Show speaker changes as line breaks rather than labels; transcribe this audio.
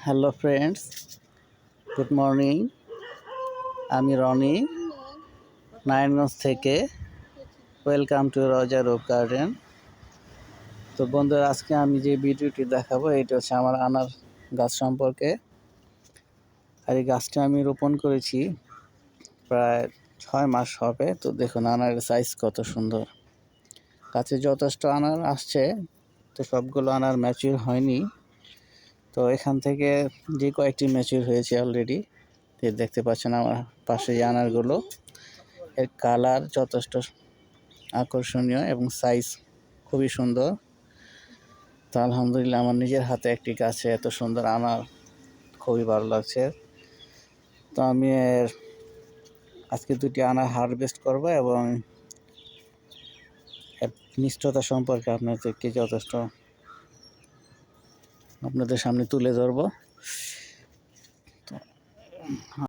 Hello friends, good morning. আমি রনি, নারায়ণগঞ্জ থেকে। Welcome to Raza rock garden. তো বন্ধুরা, আজকে আমি যে ভিডিওটি দেখাবো এটা হচ্ছে আমার আনার গাছ সম্পর্কে। আর এই গাছটা আমি রোপণ করেছি প্রায় 6 মাস হবে। তো দেখুন আনারের সাইজ কত সুন্দর। গাছে যথেষ্ট আনার আসছে, তো সবগুলো আনার ম্যাচিউর হয়নি। তো এখান থেকে যে কয়েকটি ম্যাচিউর হয়েছে অলরেডি। দেখতে পাচ্ছেন আমার পাশে যে আনারগুলো, এর কালার যথেষ্ট আকর্ষণীয় এবং সাইজ খুবই সুন্দর। তো আলহামদুলিল্লাহ, আমার নিজের হাতে একটি গাছে এত সুন্দর আনার খুবই ভালো লাগছে। তো আমি আজকে 2টি আনার হারভেস্ট করব এবং এর মিষ্টতা সম্পর্কে আপনাদেরকে যথেষ্ট আপনাদের সামনে তুলে ধরবো।